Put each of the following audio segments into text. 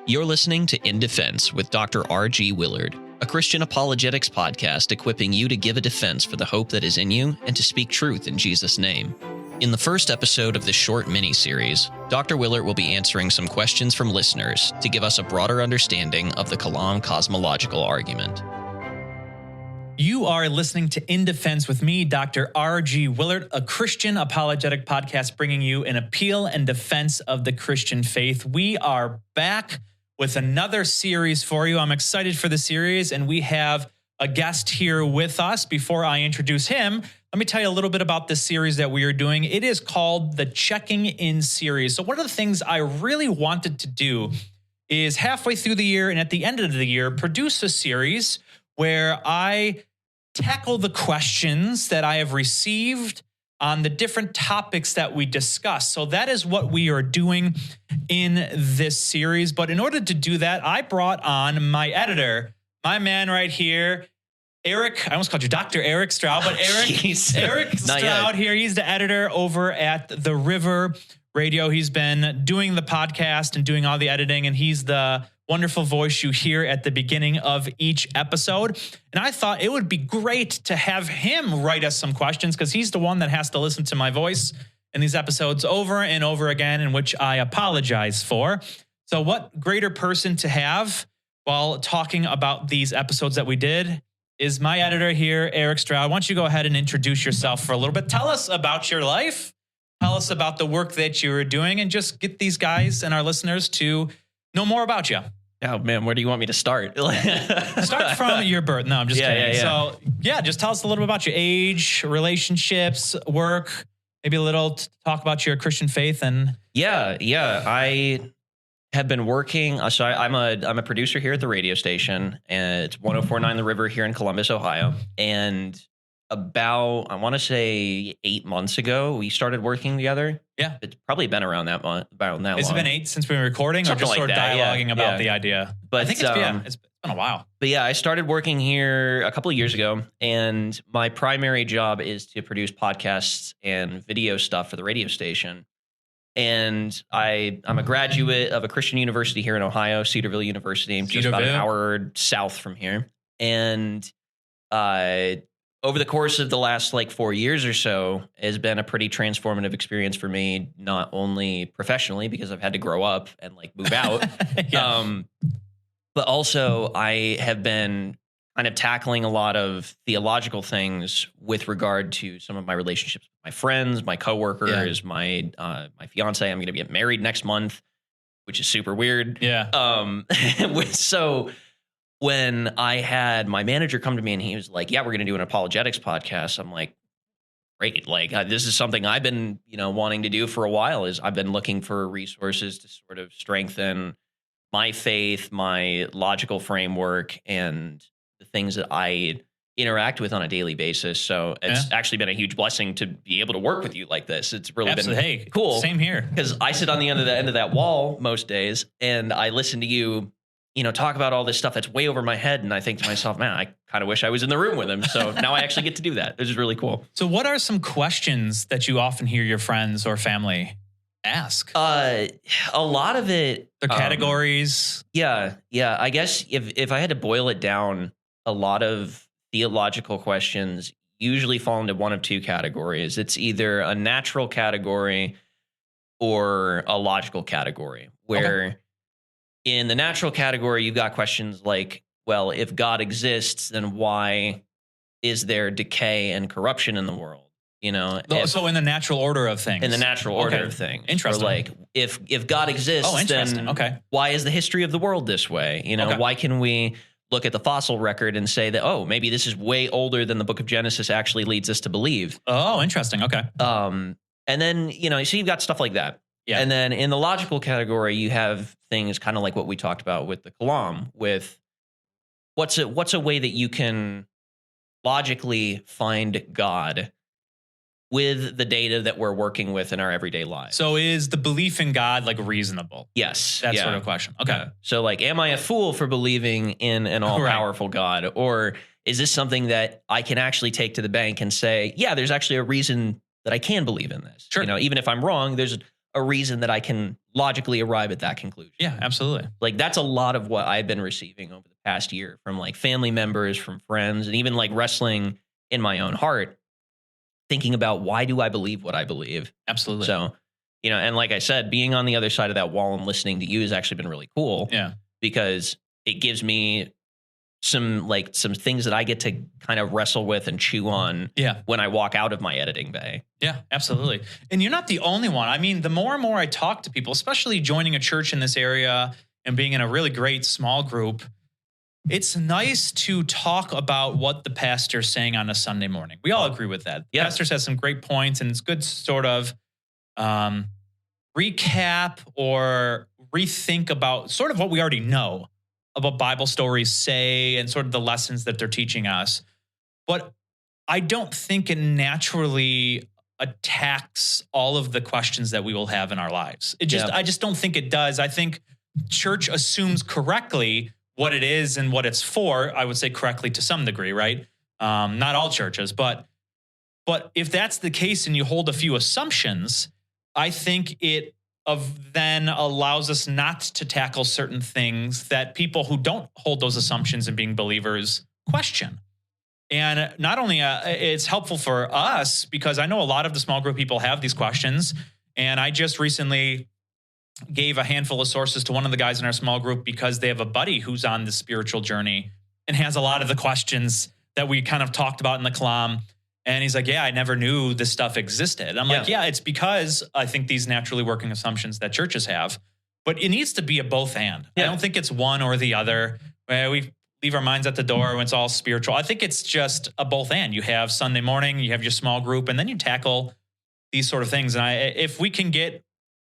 You're listening to In Defense with Dr. R.G. Willard, a Christian apologetics podcast equipping you to give a defense for the hope that is in you and to speak truth in Jesus' name. In the first episode of this short mini-series, Dr. Willard will be answering some questions from listeners to give us a broader understanding of the Kalam Cosmological argument. You are listening to In Defense with me, Dr. R.G. Willard, a Christian apologetic podcast bringing you an appeal and defense of the Christian faith. We are back with another series for you. I'm excited for the series, and we have a guest here with us. Before I introduce him, let me tell you a little bit about this series that we are doing. It is called the Checking In series. So one of the things I really wanted to do is halfway through the year and at the end of the year, produce a series where I tackle the questions that I have received on the different topics that we discuss. So that is what we are doing in this series. But in order to do that, I brought on my editor, my man right here, Eric. I almost called you Dr. Eric Stroud, but Eric Stroud here. He's the editor over at The River Radio. He's been doing the podcast and doing all the editing, and he's the wonderful voice you hear at the beginning of each episode. And I thought it would be great to have him write us some questions, because he's the one that has to listen to my voice in these episodes over and over again, in which I apologize for. So what greater person to have while talking about these episodes that we did is my editor here, Eric Stroud. Why don't you go ahead and introduce yourself for a little bit? Tell us about your life. Tell us about the work that you're doing, and just get these guys and our listeners to know more about you. Oh, man, where do you want me to start? Start from your birth. No, I'm just kidding. So, just tell us a little bit about your age, relationships, work, maybe a little talk about your Christian faith. And I have been working. So I'm a producer here at the radio station, and it's 104.9 The River here in Columbus, Ohio. And about, I want to say 8 months ago, we started working together. Yeah. It's probably been around that month, about that long. Has it been 8 since we were recording? Something or just like sort of that, dialoguing about the idea? But I think it's been a while. But yeah, I started working here a couple of years ago, and my primary job is to produce podcasts and video stuff for the radio station. And I'm a graduate of a Christian university here in Ohio, Cedarville University, just about an hour south from here. And over the course of the last 4 years or so has been a pretty transformative experience for me, not only professionally, because I've had to grow up and move out, but also I have been kind of tackling a lot of theological things with regard to some of my relationships with my friends, my coworkers, my fiance. I'm going to get married next month, which is super weird. Yeah. So when I had my manager come to me and he was like, yeah, we're going to do an apologetics podcast. I'm like, great. This is something I've been, wanting to do for a while. Is I've been looking for resources to sort of strengthen my faith, my logical framework, and the things that I interact with on a daily basis. So it's actually been a huge blessing to be able to work with you like this. It's really been cool. Same here. Because I sit on the end of that wall most days, and I listen to you, talk about all this stuff that's way over my head. And I think to myself, man, I kind of wish I was in the room with him. So now I actually get to do that. This is really cool. So what are some questions that you often hear your friends or family ask? A lot of it. Their categories. Yeah. I guess if I had to boil it down, a lot of theological questions usually fall into one of two categories. It's either a natural category or a logical category, where in the natural category, you've got questions like, well, if God exists, then why is there decay and corruption in the world? So in the natural order of things. In the natural order of things. Interesting. Or if God exists, then why is the history of the world this way? Why can we look at the fossil record and say that, maybe this is way older than the book of Genesis actually leads us to believe? Oh, interesting. Okay. And then, so you've got stuff like that. Yeah. And then in the logical category, you have things kind of like what we talked about with the Kalam, with what's a way that you can logically find God with the data that we're working with in our everyday lives. So is the belief in God reasonable? Yes. That sort of question. Okay. Yeah. So am I a fool for believing in an all-powerful God? Or is this something that I can actually take to the bank and say, yeah, there's actually a reason that I can believe in this? Sure. Even if I'm wrong, there's a reason that I can logically arrive at that conclusion. Yeah, absolutely. Like that's a lot of what I've been receiving over the past year from like family members, from friends, and even like wrestling in my own heart, thinking about why do I believe what I believe? Absolutely. So, and like I said, being on the other side of that wall and listening to you has actually been really cool. Yeah. Because it gives me some things that I get to kind of wrestle with and chew on when I walk out of my editing bay. Yeah, absolutely. And you're not the only one. I mean, the more and more I talk to people, especially joining a church in this area and being in a really great small group, it's nice to talk about what the pastor's saying on a Sunday morning. We all agree with that. Yeah. Pastor has some great points, and it's good to sort of recap or rethink about sort of what we already know about Bible stories say and sort of the lessons that they're teaching us. But I don't think it naturally attacks all of the questions that we will have in our lives. I just don't think it does. I think church assumes correctly what it is and what it's for. I would say correctly to some degree, right? Not all churches, but if that's the case and you hold a few assumptions, I think it then allows us not to tackle certain things that people who don't hold those assumptions and being believers question. And not only it's helpful for us, because I know a lot of the small group people have these questions. And I just recently gave a handful of sources to one of the guys in our small group because they have a buddy who's on the spiritual journey and has a lot of the questions that we kind of talked about in the Kalam. And he's like, yeah, I never knew this stuff existed. I'm like, yeah, it's because I think these naturally working assumptions that churches have, but it needs to be a both and. I don't think it's one or the other. We leave our minds at the door when it's all spiritual. I think it's just a both and. You have Sunday morning, you have your small group, and then you tackle these sort of things. And if we can get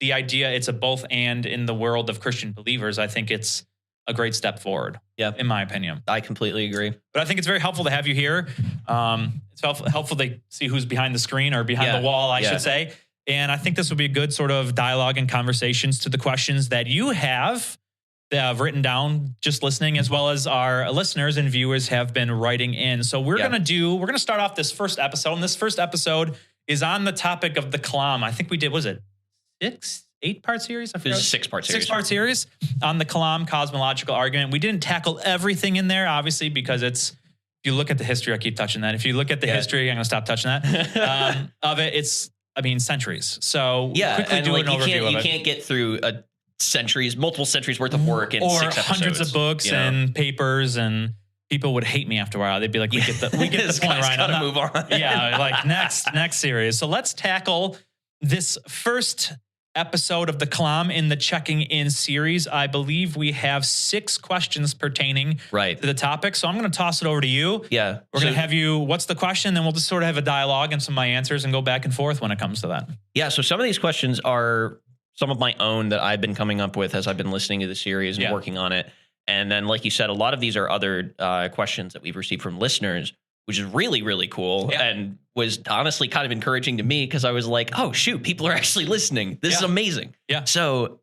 the idea it's a both and in the world of Christian believers, I think it's a great step forward, in my opinion. I completely agree. But I think it's very helpful to have you here. It's helpful to see who's behind the screen or behind the wall, I should say. And I think this would be a good sort of dialogue and conversations to the questions that you have written down just listening, as well as our listeners and viewers have been writing in. So we're going to start off this first episode. And this first episode is on the topic of the Kalam. I think we did, was it 8-part series? This is a 6-part series. 6-part series on the Kalam Cosmological argument. We didn't tackle everything in there, obviously, because if you look at the history, I keep touching that. If you look at the history, I'm going to stop touching that, of it. It's, centuries. So quickly do an overview of it. You can't get through multiple centuries worth of work in 6 episodes. Hundreds of books and papers, and people would hate me after a while. They'd be like, we get the point, Ryan. Gotta move on. Like next series. So let's tackle this first episode of the Kalam in the Checking In series. I believe we have 6 questions pertaining to the topic. So I'm going to toss it over to you. Yeah. We're going to have you, what's the question? Then we'll just sort of have a dialogue and some of my answers and go back and forth when it comes to that. Yeah. So some of these questions are some of my own that I've been coming up with as I've been listening to the series and working on it. And then, like you said, a lot of these are other questions that we've received from listeners, which is really, really cool and was honestly kind of encouraging to me because I was like, oh, shoot, people are actually listening. This is amazing. Yeah. So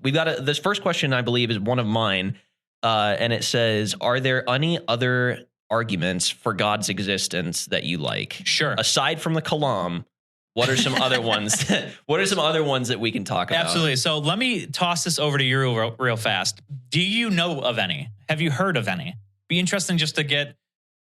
we've got this first question, I believe, is one of mine. And it says, are there any other arguments for God's existence that you like? Sure. Aside from the Kalam, what are some other ones? What are some other ones that we can talk about? Absolutely. So let me toss this over to you real fast. Do you know of any? Have you heard of any? Be interesting just to get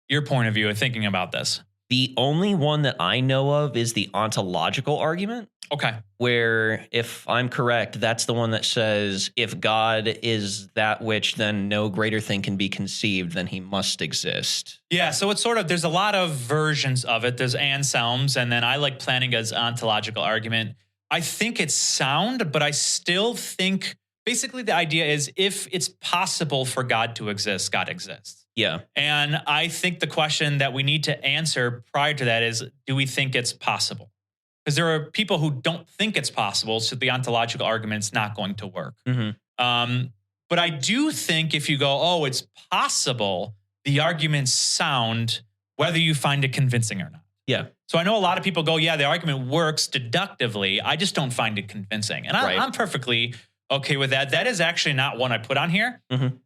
your point of view of thinking about this. The only one that I know of is the ontological argument. Okay. Where, if I'm correct, that's the one that says, if God is that which, then no greater thing can be conceived, then he must exist. Yeah, so it's sort of, there's a lot of versions of it. There's Anselm's, and then I like Plantinga's ontological argument. I think it's sound, but I still think, basically the idea is, if it's possible for God to exist, God exists. Yeah. And I think the question that we need to answer prior to that is, do we think it's possible? Because there are people who don't think it's possible, so the ontological argument's not going to work. Mm-hmm. But I do think if you go, oh, it's possible, the arguments sound, whether you find it convincing or not. Yeah. So I know a lot of people go, yeah, the argument works deductively. I just don't find it convincing. And I'm perfectly okay with that. That is actually not one I put on here. Mm-hmm.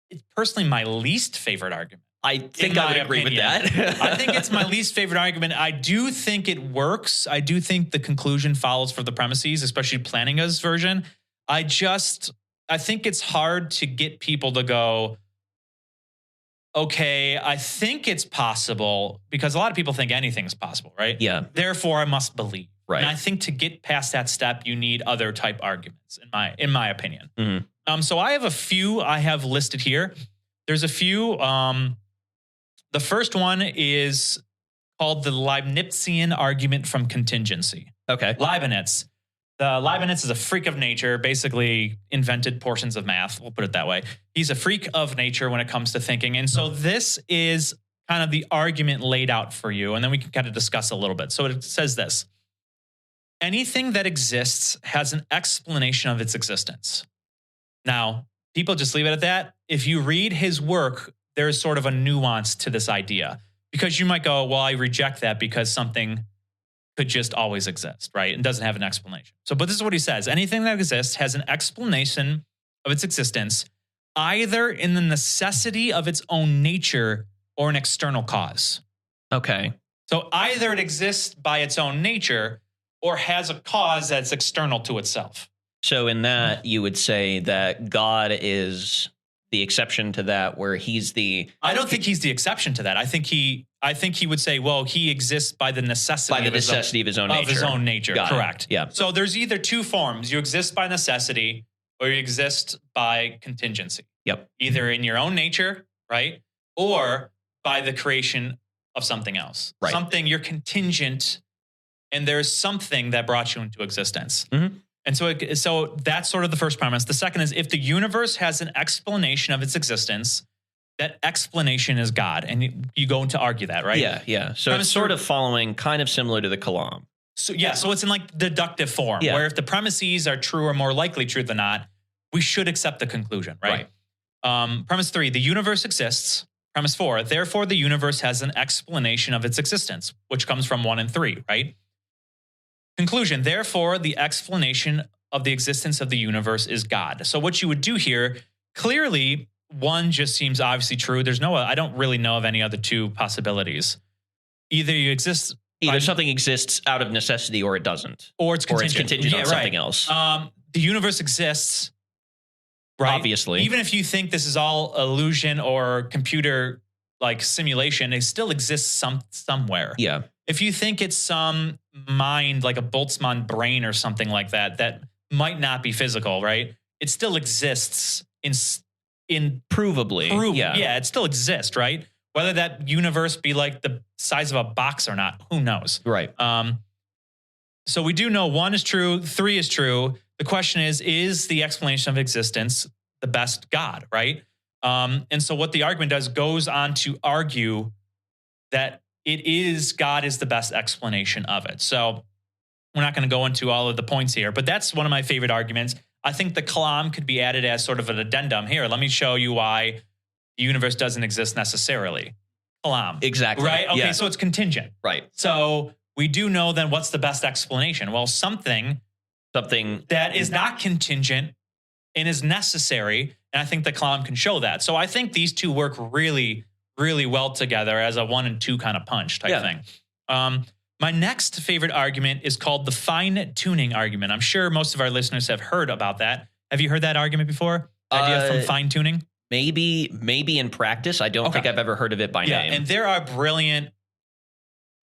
It's personally my least favorite argument. I think I would agree with that. I think it's my least favorite argument. I do think it works. I do think the conclusion follows for the premises, especially Plantinga's version. I think it's hard to get people to go, okay, I think it's possible, because a lot of people think anything is possible, right? Yeah. Therefore, I must believe. Right. And I think to get past that step, you need other type arguments, in my opinion. Mm-hmm. So I have a few I have listed here. There's a few. The first one is called the Leibnizian argument from contingency. Okay. Leibniz. Leibniz is a freak of nature, basically invented portions of math. We'll put it that way. He's a freak of nature when it comes to thinking. And so this is kind of the argument laid out for you. And then we can kind of discuss a little bit. So it says this: anything that exists has an explanation of its existence. Now, people just leave it at that. If you read his work, there's sort of a nuance to this idea, because you might go, well, I reject that because something could just always exist, right? And doesn't have an explanation. But this is what he says. Anything that exists has an explanation of its existence, either in the necessity of its own nature or an external cause. Okay. So either it exists by its own nature or has a cause that's external to itself. So in that, you would say that God is the exception to that, where he's the... I don't think he's the exception to that. I think he would say, well, he exists by the necessity of his own nature. Of his own nature, correct. Yeah. So there's either two forms. You exist by necessity or you exist by contingency. Yep. Either in your own nature, right? Or by the creation of something else. Right. Something you're contingent, and there's something that brought you into existence. Mm-hmm. And so that's sort of the first premise. The second is, if the universe has an explanation of its existence, that explanation is God. And you go to argue that, right? Yeah. So it's sort of following, kind of similar to the Kalam. So it's in like deductive form, yeah, where if the premises are true or more likely true than not, we should accept the conclusion, right? Premise 3, the universe exists. Premise 4, therefore the universe has an explanation of its existence, which comes from 1 and 3, right? Conclusion, therefore, the explanation of the existence of the universe is God. So what you would do here, clearly, 1 just seems obviously true. I don't really know of any other 2 possibilities. Either something exists out of necessity or it doesn't. Or it's contingent, on something else. The universe exists, right? Obviously. Even if you think this is all illusion or computer like simulation, it still exists somewhere. Yeah. If you think it's some mind, like a Boltzmann brain or something like that, that might not be physical, right? It still exists in provably. Yeah, it still exists, right? Whether that universe be like the size of a box or not, who knows? Right. So we do know 1 is true, 3 is true. The question is the explanation of existence the best God, right? And so what the argument does goes on to argue that God is the best explanation of it. So we're not going to go into all of the points here, but that's one of my favorite arguments. I think the Kalam could be added as sort of an addendum. Here, let me show you why the universe doesn't exist necessarily. Kalam. Exactly. Right? Okay, yeah. So it's contingent. Right. So we do know then what's the best explanation? Well, something that is not contingent and is necessary. And I think the Kalam can show that. So I think these 2 work really, really well together as a 1 and 2 kind of punch type thing. My next favorite argument is called the fine-tuning argument. I'm sure most of our listeners have heard about that. Have you heard that argument before? Idea from fine-tuning? Maybe in practice. I don't think I've ever heard of it by name. And there are brilliant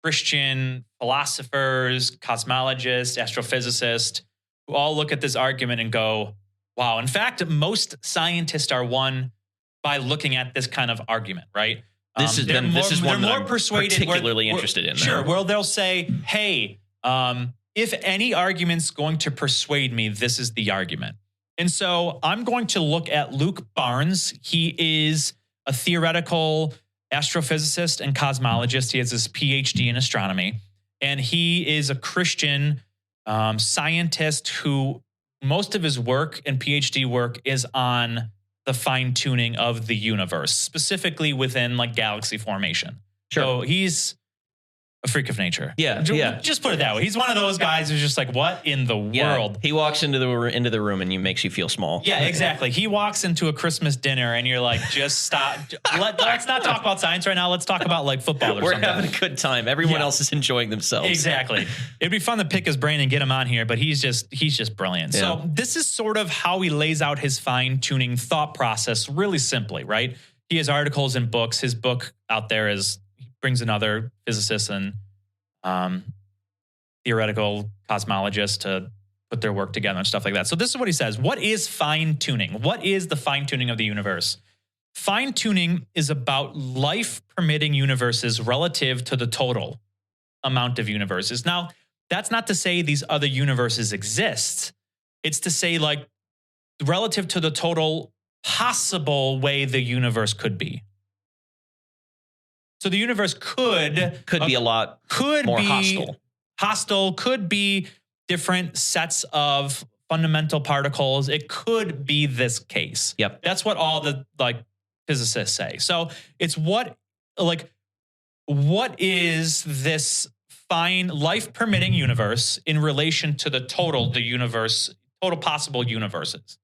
Christian philosophers, cosmologists, astrophysicists who all look at this argument and go, wow. In fact, most scientists are won by looking at this kind of argument, right? This is one that I'm particularly interested in. Sure, where they'll say, hey, if any argument's going to persuade me, this is the argument. And so I'm going to look at Luke Barnes. He is a theoretical astrophysicist and cosmologist. He has his PhD in astronomy. And he is a Christian scientist who most of his work and PhD work is on the fine-tuning of the universe, specifically within like galaxy formation. Sure. So he's a freak of nature. Yeah, Just put it that way. He's one of those guys who's just like, what in the world? He walks into the room and makes you feel small. Yeah, exactly. He walks into a Christmas dinner and you're like, just stop. Let's not talk about science right now. Let's talk about like football or We're something. having a good time. Everyone else is enjoying themselves. Exactly. It'd be fun to pick his brain and get him on here, but he's just brilliant. Yeah. So this is sort of how he lays out his fine-tuning thought process really simply, right? He has articles and books. His book out there he brings in other physicists and theoretical cosmologists to put their work together and stuff like that. So this is what he says. What is fine-tuning? What is the fine-tuning of the universe? Fine-tuning is about life-permitting universes relative to the total amount of universes. Now, that's not to say these other universes exist. It's to say, like, relative to the total possible way the universe could be. So the universe could be a lot more hostile. Could be different sets of fundamental particles. It could be this case. Yep. That's what all the like physicists say. So it's what is this fine life permitting universe in relation to the total possible universes.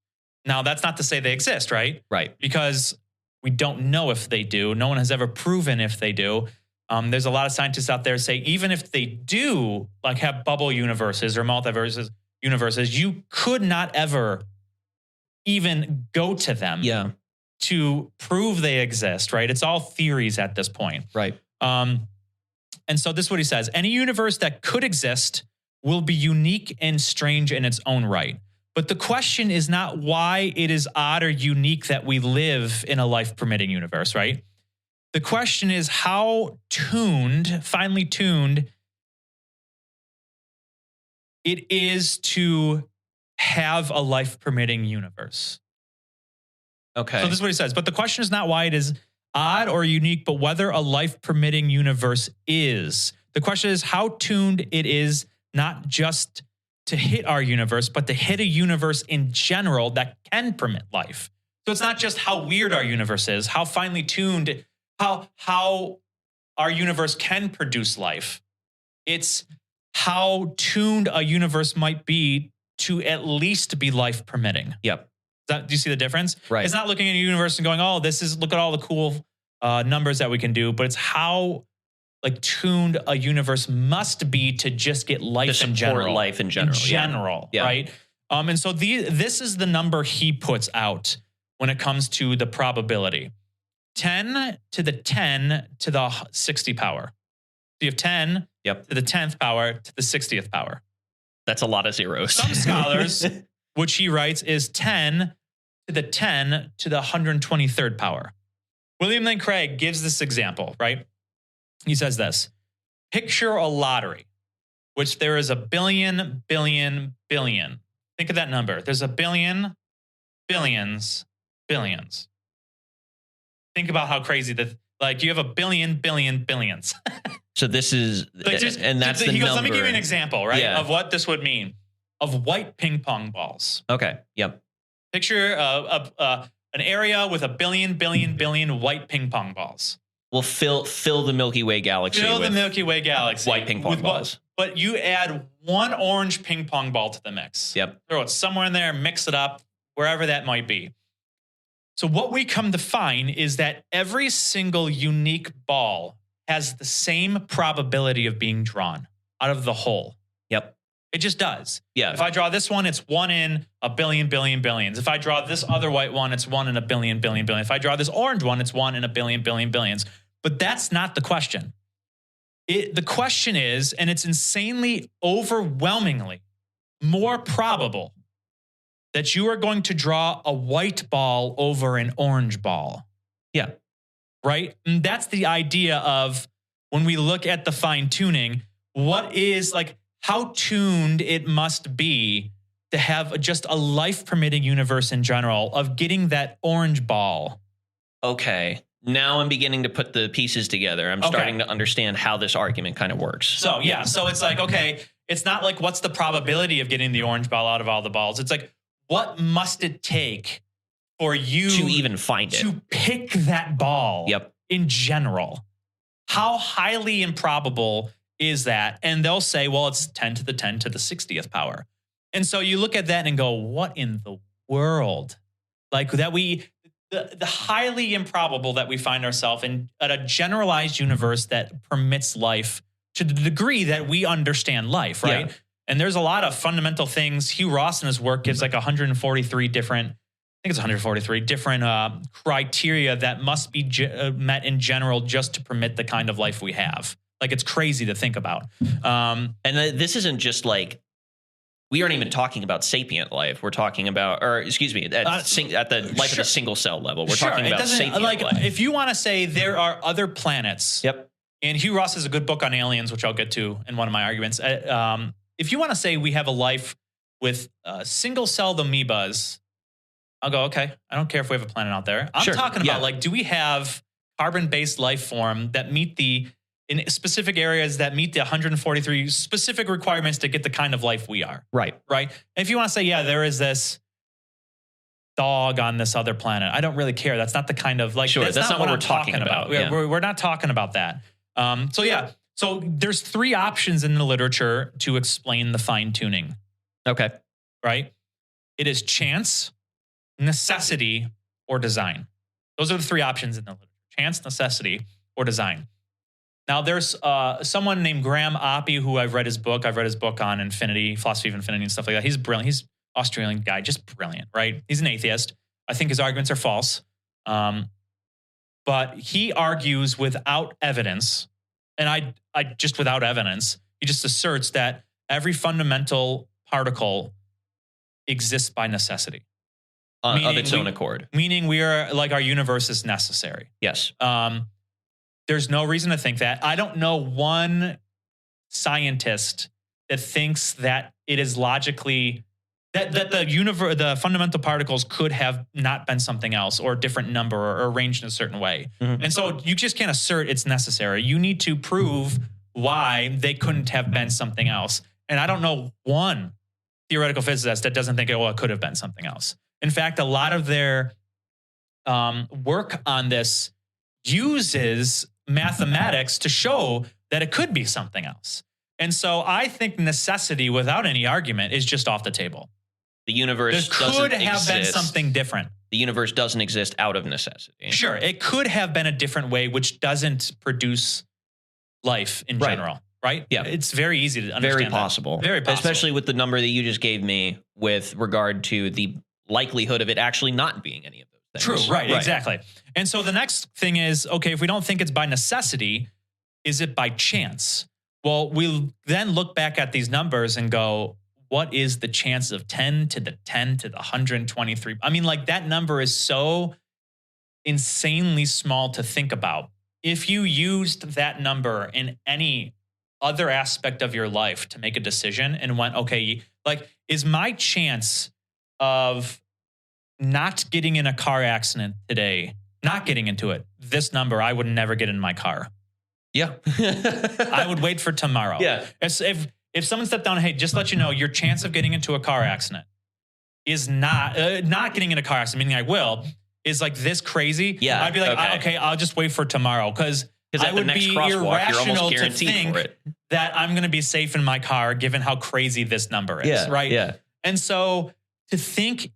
Now, that's not to say they exist, right? Right. Because we don't know if they do. No one has ever proven if they do. There's a lot of scientists out there say even if they do like have bubble universes or multiverses universes, you could not ever even go to them to prove they exist, right? It's all theories at this point. Right. And so this is what he says. Any universe that could exist will be unique and strange in its own right. But the question is not why it is odd or unique that we live in a life-permitting universe, right? The question is how finely tuned it is to have a life-permitting universe. Okay. So this is what he says. But the question is not why it is odd or unique, but whether a life-permitting universe is. The question is how tuned it is not just to hit our universe, but to hit a universe in general that can permit life. So it's not just how weird our universe is, how finely tuned, how our universe can produce life. It's how tuned a universe might be to at least be life permitting. Yep. Do you see the difference? Right. It's not looking at a universe and going, oh, look at all the cool numbers that we can do, but it's how like tuned a universe must be to just get life in general. Life in general. Yeah. Right? And so this is the number he puts out when it comes to the probability. 10 to the 10 to the 60 power. So you have 10 to the 10th power to the 60th power. That's a lot of zeros. Some scholars, which he writes, is 10 to the 10 to the 123rd power. William Lane Craig gives this example, right? He says this, picture a lottery, which there is a billion. Think of that number. There's a billion, billions. Think about how crazy that, like you have a billions. So this is, and that's the number. Let me give you an example, right, of what this would mean, of white ping pong balls. Okay, yep. Picture an area with a billion white ping pong balls. We'll fill the Milky Way galaxy. White ping pong balls. But you add one orange ping pong ball to the mix. Yep. Throw it somewhere in there, mix it up, wherever that might be. So what we come to find is that every single unique ball has the same probability of being drawn out of the whole. Yep. It just does. Yeah. If I draw this one, it's 1 in a billions. If I draw this other white one, it's 1 in a billion. If I draw this orange one, it's 1 in a billions. But that's not the question. The question is, and it's insanely, overwhelmingly more probable that you are going to draw a white ball over an orange ball. Yeah. Right? And that's the idea of when we look at the fine tuning, what is like how tuned it must be to have just a life permitting universe in general of getting that orange ball. Okay. Now I'm beginning to put the pieces together. I'm starting to understand how this argument kind of works. So, yeah. So it's like, okay, it's not like what's the probability of getting the orange ball out of all the balls? It's like, what must it take for you to even find it? To pick that ball Yep. in general? How highly improbable is that? And they'll say, well, it's 10 to the 10 to the 60th power. And so you look at that and go, what in the world? Like that the highly improbable that we find ourselves in at a generalized universe that permits life to the degree that we understand life, right? Yeah. And there's a lot of fundamental things. Hugh Ross in his work gives like 143 different, I think it's 143 different criteria that must be met in general just to permit the kind of life we have. Like it's crazy to think about. And this isn't just like, we aren't even talking about sapient life. We're talking about, or excuse me, at the life at a single cell level. We're talking about sapient life. If you want to say there are other planets. Yep. And Hugh Ross has a good book on aliens, which I'll get to in one of my arguments. If you want to say we have a life with single-celled amoebas, I'll go, okay, I don't care if we have a planet out there. I'm talking about like, do we have carbon-based life form that meet in specific areas that meet the 143 specific requirements to get the kind of life we are? Right. Right. And if you want to say, yeah, there is this dog on this other planet, I don't really care. That's not the kind of like, that's not what we're talking about. Yeah. We're not talking about that. So there's three options in the literature to explain the fine tuning. Okay. Right. It is chance, necessity, or design. Those are the three options in the literature: chance, necessity, or design. Now there's someone named Graham Oppie who I've read his book. I've read his book on infinity, philosophy of infinity and stuff like that. He's brilliant. He's an Australian guy, just brilliant, right? He's an atheist. I think his arguments are false. But he argues without evidence, and I just without evidence, he just asserts that every fundamental particle exists by necessity. Of its own accord. Meaning we are like our universe is necessary. Yes. There's no reason to think that. I don't know one scientist that thinks that it is logically that the fundamental particles could have not been something else or a different number or arranged in a certain way. Mm-hmm. And so you just can't assert it's necessary. You need to prove why they couldn't have been something else. And I don't know one theoretical physicist that doesn't think, oh, it could have been something else. In fact, a lot of their work on this uses mathematics to show that it could be something else. And so I think necessity, without any argument, is just off the table. The universe could have been something different. The universe doesn't exist out of necessity. Sure, it could have been a different way, which doesn't produce life in general, right? Yeah. It's very easy to understand. Very possible. Very possible. Especially with the number that you just gave me with regard to the likelihood of it actually not being any of those things. True, right, exactly. And so the next thing is, okay, if we don't think it's by necessity, is it by chance? Well, we'll then look back at these numbers and go, what is the chance of 10 to the 10 to the 123? I mean, like that number is so insanely small to think about. If you used that number in any other aspect of your life to make a decision and went, okay, like, is my chance of not getting in a car accident today, not getting into it, this number, I would never get in my car. Yeah. I would wait for tomorrow. Yeah. If someone stepped down, hey, just let you know, your chance of getting into a car accident is not getting in a car accident, meaning I will, is like this crazy. Yeah. I'd be like, okay, I'll just wait for tomorrow because I would be irrational to think that I'm going to be safe in my car given how crazy this number is, right? Yeah. And so to think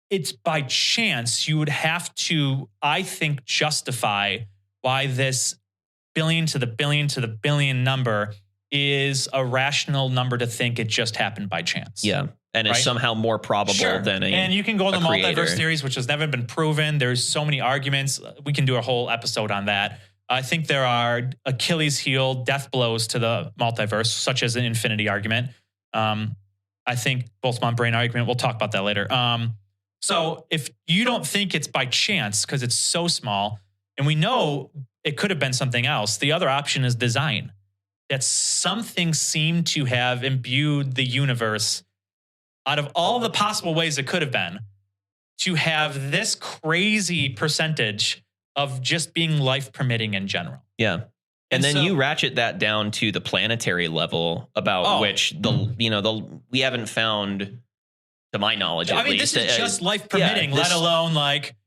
it's by chance, you would have to, I think, justify why this billion to the billion to the billion number is a rational number to think it just happened by chance. Yeah. And it's somehow more probable than and you can go to multiverse theories, which has never been proven. There's so many arguments. We can do a whole episode on that. I think there are Achilles heel death blows to the multiverse, such as an infinity argument. I think Boltzmann brain argument. We'll talk about that later. So if you don't think it's by chance because it's so small, and we know it could have been something else, the other option is design. That something seemed to have imbued the universe out of all the possible ways it could have been to have this crazy percentage of just being life permitting in general. Yeah. And then you ratchet that down to the planetary level about which we haven't found, to my knowledge, at least. This is just life permitting, let alone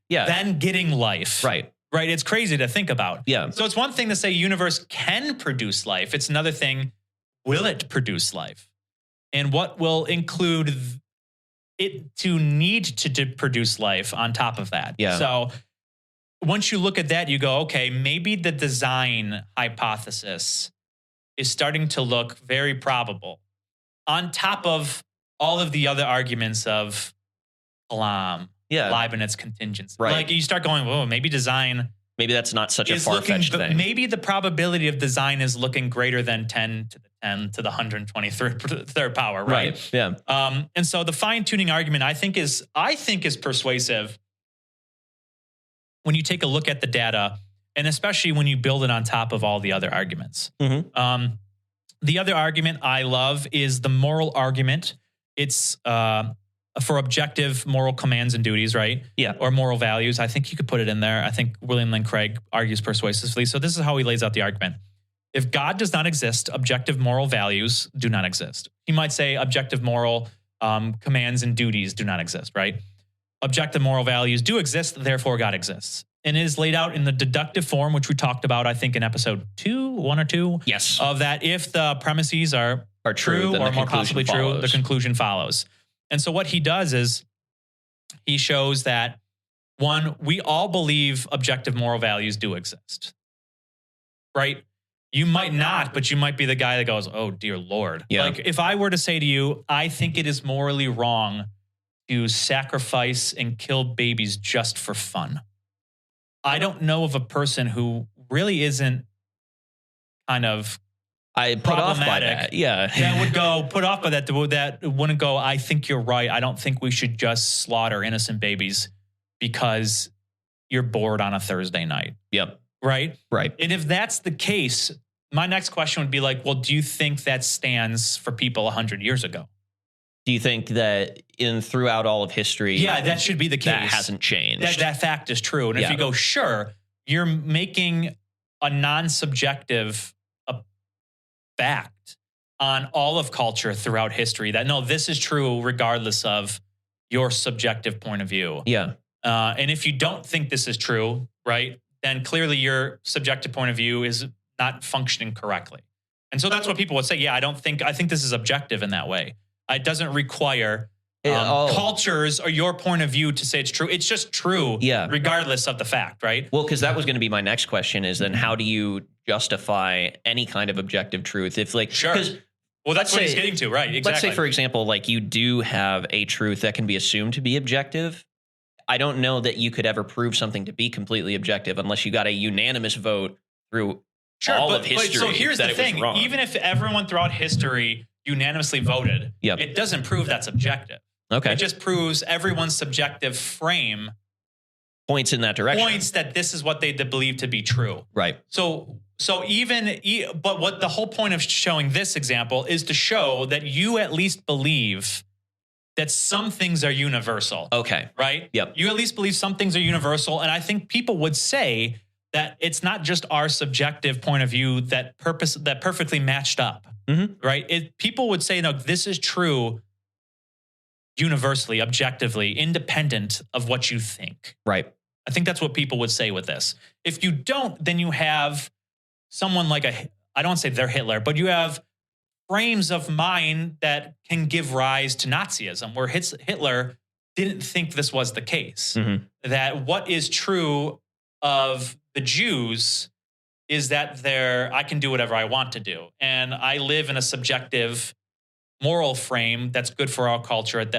then getting life. Right. It's crazy to think about. Yeah. So it's one thing to say universe can produce life. It's another thing will it produce life? And what will include it to need to produce life on top of that? Yeah. So once you look at that, you go, okay, maybe the design hypothesis is starting to look very probable on top of all of the other arguments of Kalam, Leibniz contingency. Right. Like you start going, whoa, maybe design. Maybe that's not such a far-fetched thing. Maybe the probability of design is looking greater than 10 to the 10 to the 123rd power, right? Yeah. And so the fine-tuning argument I think is persuasive when you take a look at the data, and especially when you build it on top of all the other arguments. Mm-hmm. The other argument I love is the moral argument. It's for objective moral commands and duties, right? Yeah. Or moral values. I think you could put it in there. I think William Lane Craig argues persuasively. So this is how he lays out the argument. If God does not exist, objective moral values do not exist. He might say objective moral commands and duties do not exist, right? Objective moral values do exist, therefore God exists. And it is laid out in the deductive form, which we talked about, I think, in episode 1 or 2. Yes. Of that, if the premises are true then or more possibly true, the conclusion follows. And so what he does is he shows that, one, we all believe objective moral values do exist, right? You might not, but you might be the guy that goes, oh, dear Lord. Yeah. Like if I were to say to you, I think it is morally wrong to sacrifice and kill babies just for fun. I don't know of a person who really isn't kind of put off by that. Yeah. That would go put off by that. That wouldn't go, I think you're right. I don't think we should just slaughter innocent babies because you're bored on a Thursday night. Yep. Right? Right. And if that's the case, my next question would be like, well, do you think that stands for people 100 years ago? Do you think that throughout all of history, yeah, that should be the case. That hasn't changed. That fact is true. And if you go, sure, you're making a non-subjective fact on all of culture throughout history that, no, this is true regardless of your subjective point of view. Yeah. And if you don't think this is true, right, then clearly your subjective point of view is not functioning correctly. And so that's what people would say. Yeah, I think this is objective in that way. It doesn't require cultures or your point of view to say it's true. It's just true regardless of the fact, right? Well, because that was going to be my next question is then how do you justify any kind of objective truth? If like, sure. Well, that's what he's getting to, right? Exactly. Let's say, for example, like you do have a truth that can be assumed to be objective. I don't know that you could ever prove something to be completely objective unless you got a unanimous vote through all of history. But so here's the thing. Even if everyone throughout history unanimously voted, it doesn't prove that's objective. Okay. It just proves everyone's subjective frame points in that direction. Points that this is what they believe to be true. Right. So but what the whole point of showing this example is to show that you at least believe that some things are universal. Okay. Right? Yep. You at least believe some things are universal. And I think people would say that it's not just our subjective point of view that perfectly matched up. Mm-hmm. Right? People would say, no, this is true universally, objectively, independent of what you think. Right. I think that's what people would say with this. If you don't, then you have someone like I don't say they're Hitler, but you have frames of mind that can give rise to Nazism, where Hitler didn't think this was the case. Mm-hmm. That what is true of the Jews is that I can do whatever I want to do. And I live in a subjective moral frame that's good for our culture at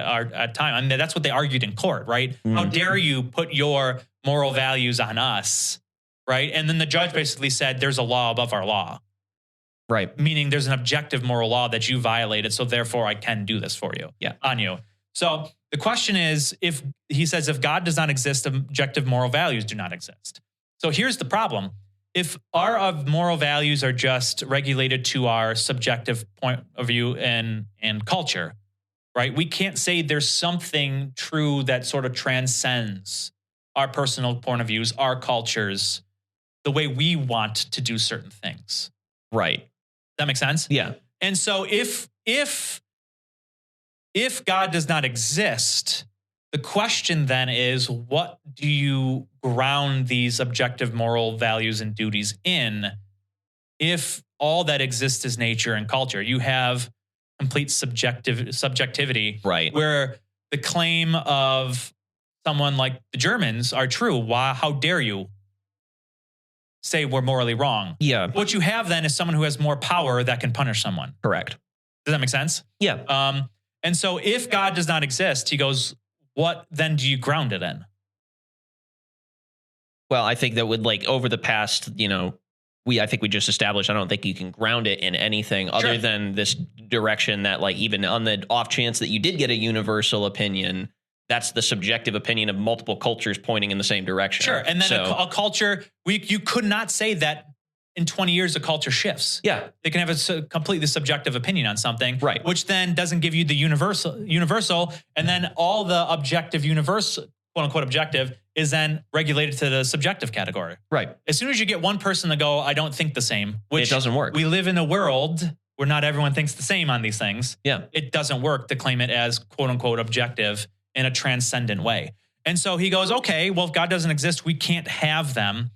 time. I mean, that's what they argued in court, right? Mm-hmm. How dare you put your moral values on us, right? And then the judge basically said, there's a law above our law. Right. Meaning there's an objective moral law that you violated, so therefore I can do this for you, on you. So the question is, if God does not exist, objective moral values do not exist. So here's the problem. If our moral values are just regulated to our subjective point of view and culture, right? We can't say there's something true that sort of transcends our personal point of views, our cultures, the way we want to do certain things. Right. That makes sense? Yeah. And so if God does not exist, the question then is, what do you ground these objective moral values and duties in? if all that exists is nature and culture, you have complete subjectivity, Right. where the claim of someone like the Germans are true. Why? How dare you say we're morally wrong? Yeah. What you have then is someone who has more power that can punish someone. Correct. Does that make sense? Yeah. And so if God does not exist, he goes, what then do you ground it in? Well, I think that would like over the past, I think we just established, I don't think you can ground it in anything other than this direction that like even on the off chance that you did get a universal opinion, that's the subjective opinion of multiple cultures pointing in the same direction. Sure. And then a culture, you could not say that in 20 years, a culture shifts. Yeah. They can have a completely subjective opinion on something, right? Which then doesn't give you the universal. And then all the objective universal, quote unquote, objective is then regulated to the subjective category. Right. As soon as you get one person to go, I don't think the same, which it doesn't work. We live in a world where not everyone thinks the same on these things. Yeah. It doesn't work to claim it as quote unquote objective in a transcendent way. And so he goes, okay, well, if God doesn't exist, we can't have them.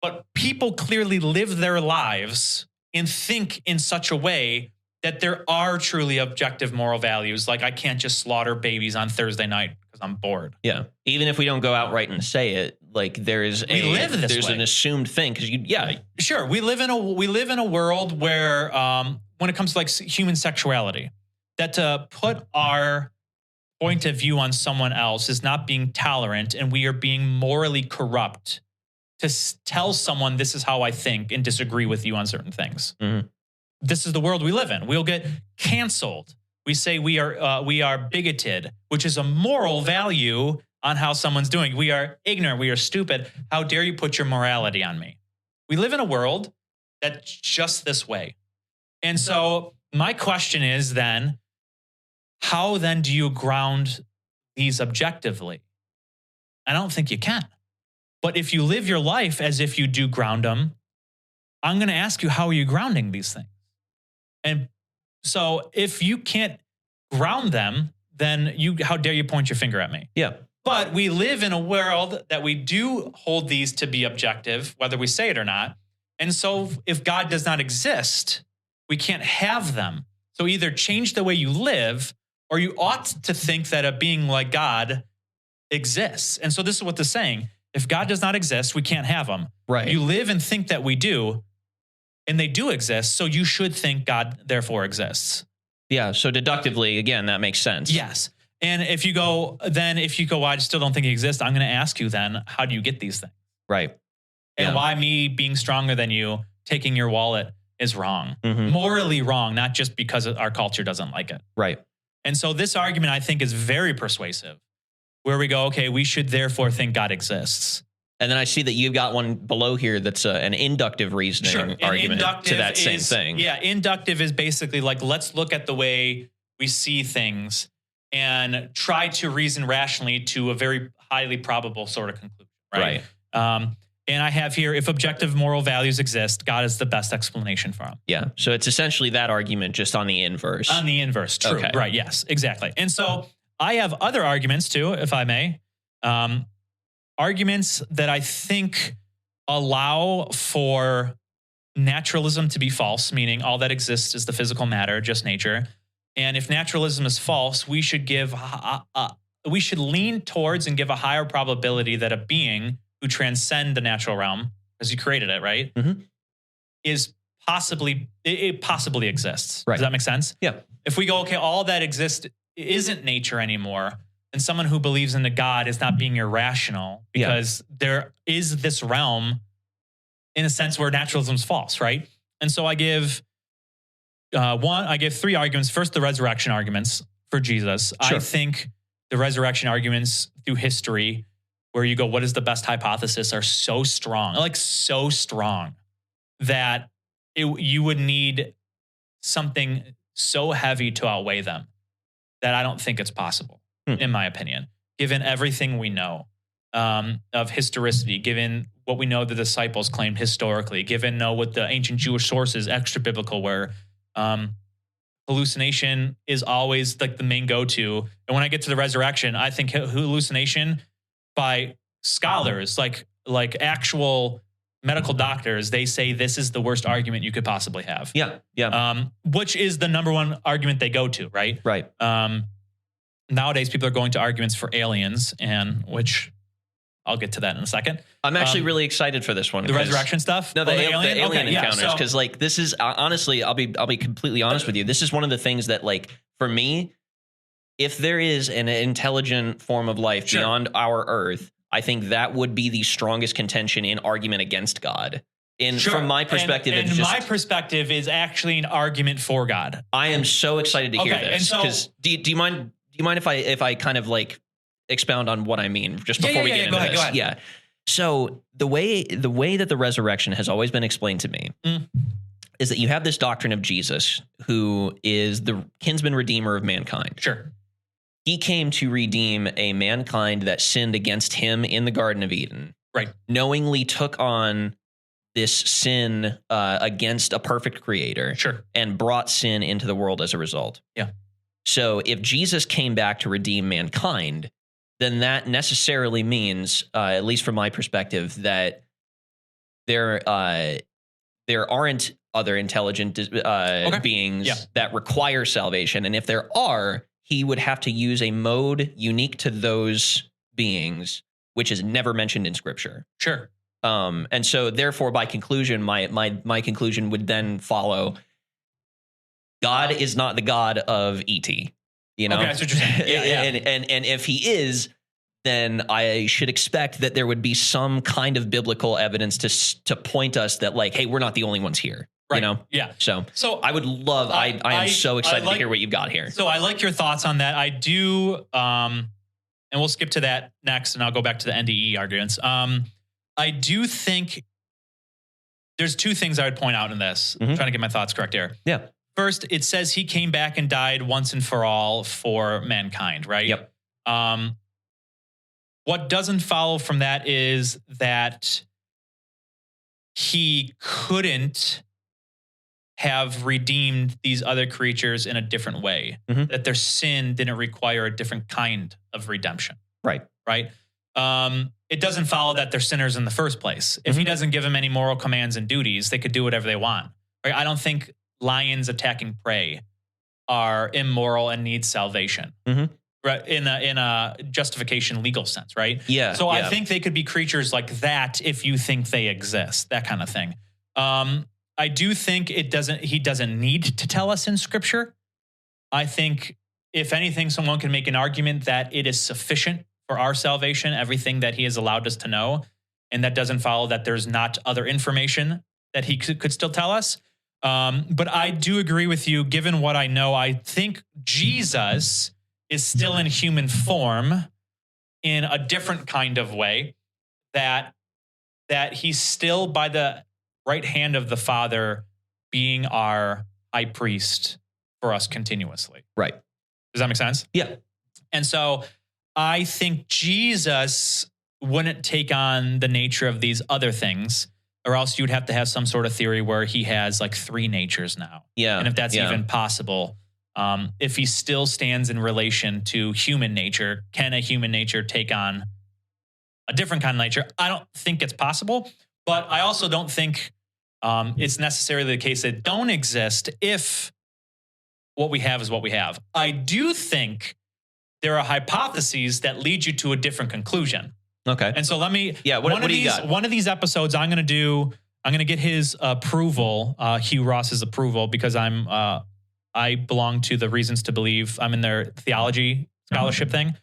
But people clearly live their lives and think in such a way that there are truly objective moral values. Like I can't just slaughter babies on Thursday night because I'm bored. Yeah. Even if we don't go outright and say it, like there's an assumed thing. Cause Sure. We live in a world where, when it comes to like human sexuality, that to put our point of view on someone else is not being tolerant, and we are being morally corrupt to tell someone this is how I think and disagree with you on certain things. Mm-hmm. This is the world we live in. We'll get canceled. We say we are bigoted, which is a moral value on how someone's doing. We are ignorant. We are stupid. How dare you put your morality on me? We live in a world that's just this way. And so my question is then, how then do you ground these objectively? I don't think you can. But if you live your life as if you do ground them, I'm going to ask you, how are you grounding these things? And so if you can't ground them, then how dare you point your finger at me? Yeah. But we live in a world that we do hold these to be objective, whether we say it or not. And so if God does not exist, we can't have them. So either change the way you live, or you ought to think that a being like God exists. And so this is what they're saying. If God does not exist, we can't have them. Right. You live and think that we do, and they do exist. So you should think God therefore exists. Yeah. So deductively, again, that makes sense. Yes. And if you go, I still don't think he exists, I'm going to ask you then, how do you get these things? Right. And why me being stronger than you, taking your wallet is wrong, morally wrong, not just because our culture doesn't like it. Right. And so this argument, I think, is very persuasive, where we go, okay, we should therefore think God exists. And then I see that you've got one below here that's an inductive reasoning argument to that same thing. Yeah, inductive is basically like, let's look at the way we see things and try to reason rationally to a very highly probable sort of conclusion. Right. And I have here, if objective moral values exist, God is the best explanation for them. Yeah. So it's essentially that argument just on the inverse. On the inverse. True. Okay. Right. Yes, exactly. And so I have other arguments too, if I may. Arguments that I think allow for naturalism to be false, meaning all that exists is the physical matter, just nature. And if naturalism is false, we should lean towards and give a higher probability that a being who transcend the natural realm, as you created it, right, is possibly exists. Right. Does that make sense? Yeah. If we go, okay, all that exists isn't nature anymore, and someone who believes in the God is not being irrational, because there is this realm in a sense where naturalism is false, right? And so I give three arguments. First, the resurrection arguments for Jesus. Sure. I think the resurrection arguments through history, where you go, what is the best hypothesis, are so strong, that you would need something so heavy to outweigh them that I don't think it's possible, in my opinion, given everything we know of historicity, given what we know the disciples claimed historically, given what the ancient Jewish sources, extra biblical, were. Hallucination is always like the main go-to. And when I get to the resurrection, I think hallucination by scholars, like actual medical doctors, they say this is the worst argument you could possibly have. Yeah. Which is the number one argument they go to, right? Right. Nowadays, people are going to arguments for aliens, and which I'll get to that in a second. I'm actually really excited for this one. The resurrection stuff? No, the alien encounters. Yeah, Because like this is honestly, I'll be completely honest with you. This is one of the things that like for me, if there is an intelligent form of life beyond our Earth, I think that would be the strongest contention in argument against God. From my perspective, and my perspective is actually an argument for God. I am so excited to hear this. Because do you mind if I kind of like expound on what I mean just before we get into this? Go ahead. Yeah. So the way that the resurrection has always been explained to me is that you have this doctrine of Jesus, who is the kinsman redeemer of mankind. Sure. He came to redeem a mankind that sinned against him in the Garden of Eden. Right. Knowingly took on this sin against a perfect creator. Sure. And brought sin into the world as a result. Yeah. So if Jesus came back to redeem mankind, then that necessarily means, at least from my perspective, that there aren't other intelligent beings that require salvation. And if there are, he would have to use a mode unique to those beings, which is never mentioned in Scripture. Sure. And so therefore, by conclusion, my conclusion would then follow: God is not the God of E.T. You know? Okay, that's what you're saying. Yeah. And if he is, then I should expect that there would be some kind of biblical evidence to point us that, like, hey, we're not the only ones here. Right. You know? Yeah. So I would love, I am so excited to hear what you've got here. So I like your thoughts on that. I do, and we'll skip to that next, and I'll go back to the NDE arguments. I do think there's two things I would point out in this. I'm trying to get my thoughts correct here. Yeah. First, it says he came back and died once and for all for mankind, right? Yep. What doesn't follow from that is that he couldn't have redeemed these other creatures in a different way, that their sin didn't require a different kind of redemption. Right. Right. It doesn't follow that they're sinners in the first place. If he doesn't give them any moral commands and duties, they could do whatever they want. Right? I don't think lions attacking prey are immoral and need salvation. Right. In a justification legal sense. Right. Yeah. So I think they could be creatures like that if you think they exist, that kind of thing. I do think he doesn't need to tell us in Scripture. I think, if anything, someone can make an argument that it is sufficient for our salvation, everything that he has allowed us to know. And that doesn't follow that there's not other information that he could still tell us. But I do agree with you, given what I know. I think Jesus is still in human form in a different kind of way, that he's still by the right hand of the Father being our high priest for us continuously. Right. Does that make sense? Yeah. And so I think Jesus wouldn't take on the nature of these other things, or else you'd have to have some sort of theory where he has like three natures now. Yeah. And if that's even possible, if he still stands in relation to human nature, can a human nature take on a different kind of nature? I don't think it's possible, but I also don't think it's necessarily the case that don't exist if what we have is what we have. I do think there are hypotheses that lead you to a different conclusion. Okay. And so let me, what do you got? One of these episodes I'm going to get his approval, Hugh Ross's approval, because I belong to the Reasons to Believe. I'm in their theology scholarship thing.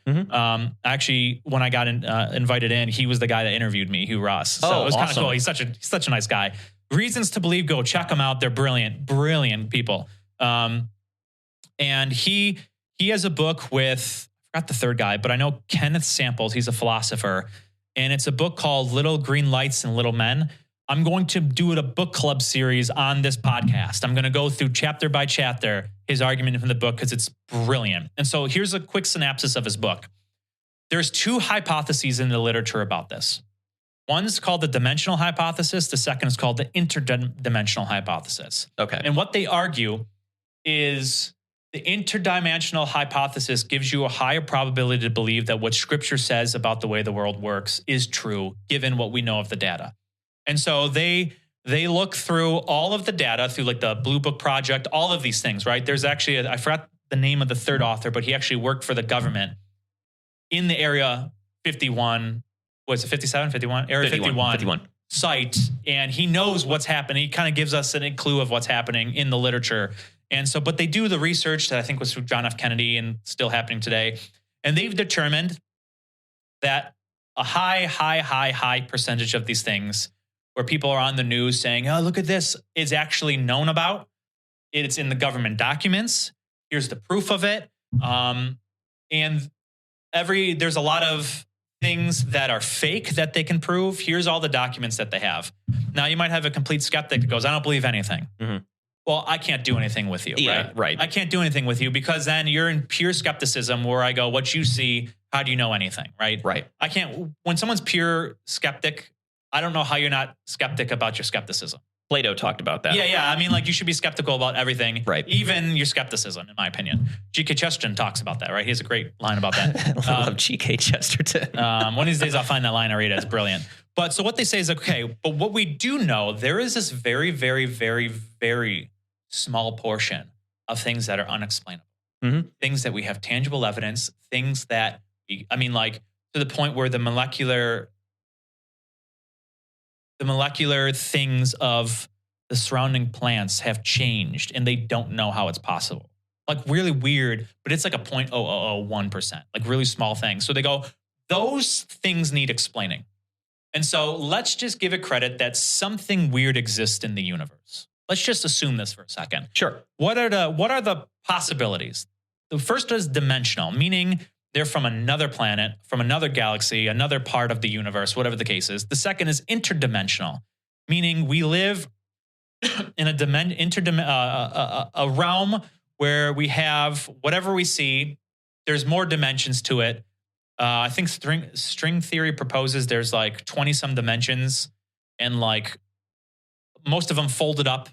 Actually, when I got invited in, he was the guy that interviewed me, Hugh Ross. So it was kind of cool. He's such a nice guy. Reasons to Believe, go check them out. They're brilliant people. And he has a book with, I forgot the third guy, but I know Kenneth Samples. He's a philosopher. And it's a book called Little Green Lights and Little Men. I'm going to do a book club series on this podcast. I'm going to go through chapter by chapter his argument from the book because it's brilliant. And so here's a quick synopsis of his book. There's two hypotheses in the literature about this. One's called the dimensional hypothesis. The second is called the interdimensional hypothesis. Okay. And what they argue is the interdimensional hypothesis gives you a higher probability to believe that what Scripture says about the way the world works is true, given what we know of the data. And so they look through all of the data through like the Blue Book Project, all of these things, right? There's actually, I forgot the name of the third author, but he actually worked for the government in the Area 51, was it 57, 51? Area 51 site. And he knows what's happening. He kind of gives us a clue of what's happening in the literature. And so, but they do the research that I think was through John F. Kennedy and still happening today. And they've determined that a high percentage of these things where people are on the news saying, oh, look at this, is actually known about. It's in the government documents. Here's the proof of it. And there's a lot of things that are fake that they can prove. Here's all the documents that they have. Now, you might have a complete skeptic that goes, I don't believe anything. Mm-hmm. Well, I can't do anything with you. Yeah, right. I can't do anything with you because then you're in pure skepticism where I go, what you see, how do you know anything? Right. Right. I can't, when someone's pure skeptic, I don't know how you're not skeptic about your skepticism. Plato talked about that. Yeah. I mean, like, you should be skeptical about everything. Right. Even your skepticism, in my opinion. G.K. Chesterton talks about that, right? He has a great line about that. I love G.K. Chesterton. One of these days I'll find that line, I read it. It's brilliant. But so what they say is, okay, but what we do know, there is this very, very, very, very small portion of things that are unexplainable. Mm-hmm. Things that we have tangible evidence, things that, like, to the point where the molecular things of the surrounding plants have changed and they don't know how it's possible. Like, really weird, but it's like a 0.0001%, like really small things. So they go, those things need explaining. And so let's just give it credit that something weird exists in the universe. Let's just assume this for a second. Sure. What are the possibilities? The first is dimensional, meaning they're from another planet, from another galaxy, another part of the universe, whatever the case is. The second is interdimensional, meaning we live in a realm where we have whatever we see. There's more dimensions to it. I think string theory proposes there's like 20 some dimensions, and like most of them folded up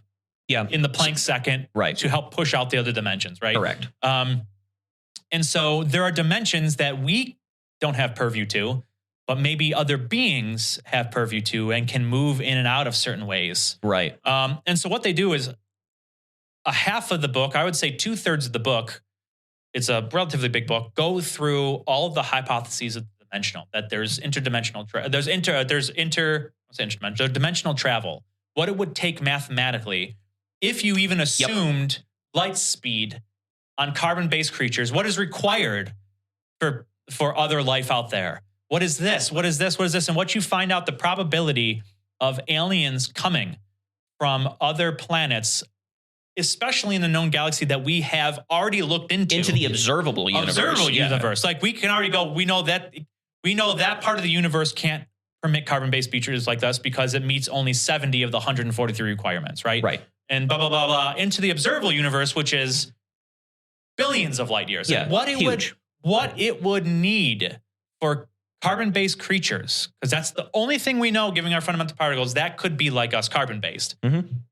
in the Planck second to help push out the other dimensions, right? Correct. And so there are dimensions that we don't have purview to, but maybe other beings have purview to and can move in and out of certain ways. Right. And so what they do is a half of the book, I would say 2/3 of the book, it's a relatively big book, go through all of the hypotheses of the dimensional, that there's interdimensional, there's dimensional travel, what it would take mathematically if you even assumed light speed on carbon-based creatures. What is required for other life out there? What is this? What is this? What is this? And what you find out, the probability of aliens coming from other planets, especially in the known galaxy that we have already looked into the observable universe. Universe. Like, we can already go, we know that part of the universe can't permit carbon-based features like this because it meets only 70 of the 143 requirements, right? Right. And blah, blah, blah, blah, into the observable universe, which is billions of light years. Yeah, what it would need for carbon-based creatures, because that's the only thing we know, giving our fundamental particles, that could be like us, carbon-based,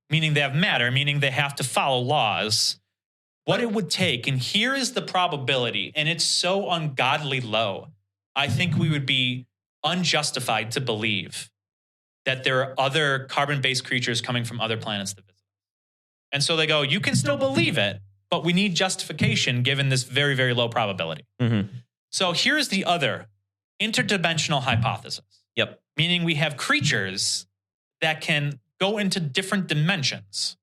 meaning they have matter, meaning they have to follow laws. What it would take, and here is the probability, and it's so ungodly low, I think we would be unjustified to believe that there are other carbon-based creatures coming from other planets to visit. And so they go, you can still believe it, but we need justification given this very, very low probability. Mm-hmm. So here's the other interdimensional hypothesis. Yep. Meaning we have creatures that can go into different dimensions.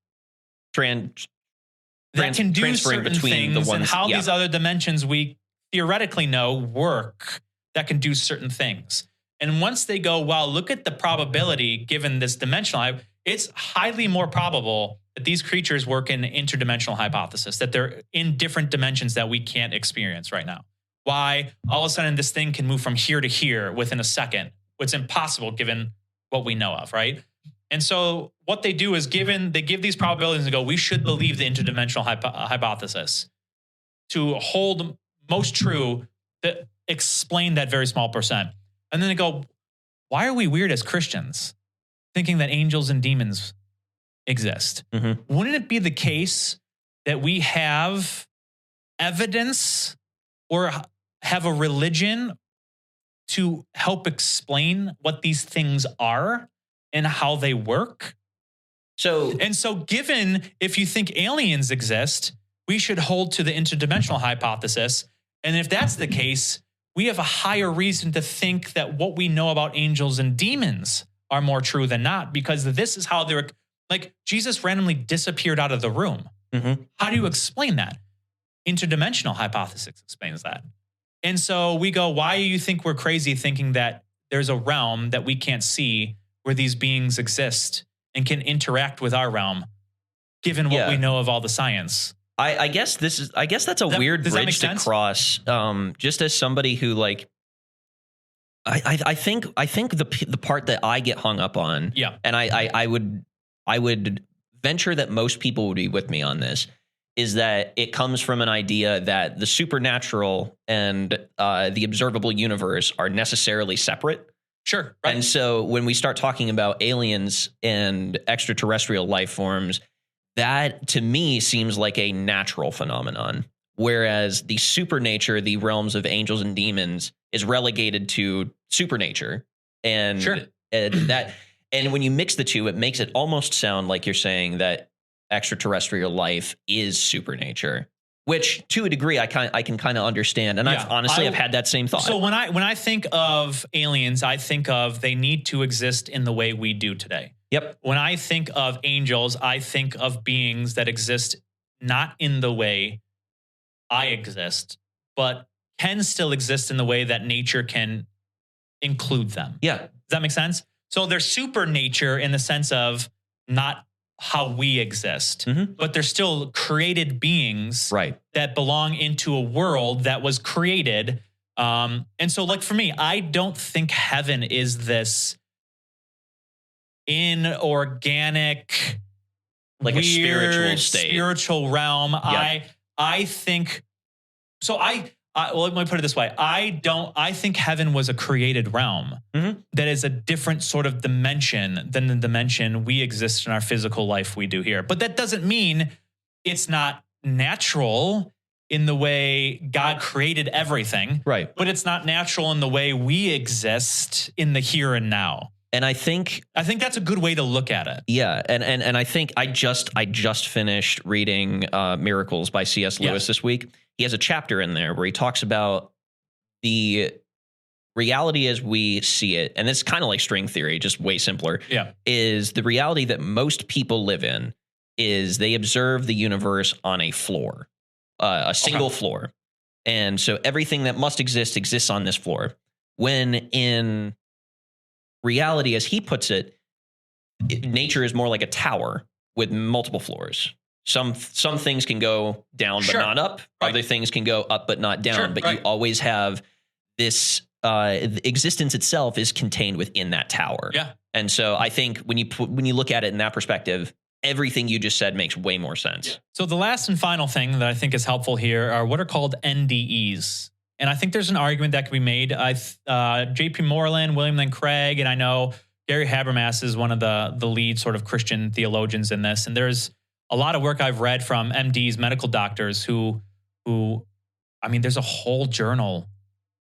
That can do certain things, the ones, and how these other dimensions we theoretically know work that can do certain things. And once they go, well, look at the probability given this dimensional, it's highly more probable that these creatures work in interdimensional hypothesis, that they're in different dimensions that we can't experience right now. Why all of a sudden this thing can move from here to here within a second? It's impossible given what we know of, right? And so what they do is they give these probabilities and go, we should believe the interdimensional hypothesis to hold most true, to explain that very small percent. And then they go, why are we weird as Christians thinking that angels and demons exist? Mm-hmm. Wouldn't it be the case that we have evidence or have a religion to help explain what these things are? and how they work. So Given if you think aliens exist, we should hold to the interdimensional hypothesis. And if that's the case, we have a higher reason to think that what we know about angels and demons are more true than not, because this is how they're like Jesus randomly disappeared out of the room. Mm-hmm. How do you explain that? Interdimensional hypothesis explains that. And so we go, why do you think we're crazy thinking that there's a realm that we can't see where these beings exist and can interact with our realm, given what we know of all the science? I guess that's a weird bridge to cross. Just as somebody who like, I think the part that I get hung up on, and I would venture that most people would be with me on this, is that it comes from an idea that the supernatural and the observable universe are necessarily separate. Sure. Right. And so when we start talking about aliens and extraterrestrial life forms, that to me seems like a natural phenomenon, whereas the supernature, the realms of angels and demons, is relegated to supernature. And, and when you mix the two, it makes it almost sound like you're saying that extraterrestrial life is supernature, which to a degree I can kind of understand. And I've had that same thought. So when I think of aliens, I think of they need to exist in the way we do today. Yep. When I think of angels, I think of beings that exist not in the way I exist, but can still exist in the way that nature can include them. Yeah. Does that make sense? So they're supernature in the sense of not how we exist, but they're still created beings that belong into a world that was created. And so like for me, I don't think heaven is this inorganic, like weird, a spiritual state, spiritual realm. Yeah. I think so. Well, let me put it this way. I think heaven was a created realm that is a different sort of dimension than the dimension we exist in our physical life we do here. But that doesn't mean it's not natural in the way God created everything. Right. But it's not natural in the way we exist in the here and now. And I think that's a good way to look at it. Yeah, and I think I just finished reading Miracles by C.S. Lewis this week. He has a chapter in there where he talks about the reality as we see it, and it's kind of like string theory, just way simpler. Yeah, is the reality that most people live in is they observe the universe on a floor, a single floor, and so everything that must exist exists on this floor. When in reality, as he puts it, nature is more like a tower with multiple floors. Some things can go down but not up. Right. Other things can go up but not down. But you always have this existence itself is contained within that tower. Yeah. And so I think when you look at it in that perspective, everything you just said makes way more sense. Yeah. So the last and final thing that I think is helpful here are what are called NDEs. And I think there's an argument that can be made. J.P. Moreland, William Lane Craig, and I know Gary Habermas is one of the lead sort of Christian theologians in this. And there's a lot of work I've read from MDs, medical doctors who I mean, there's a whole journal,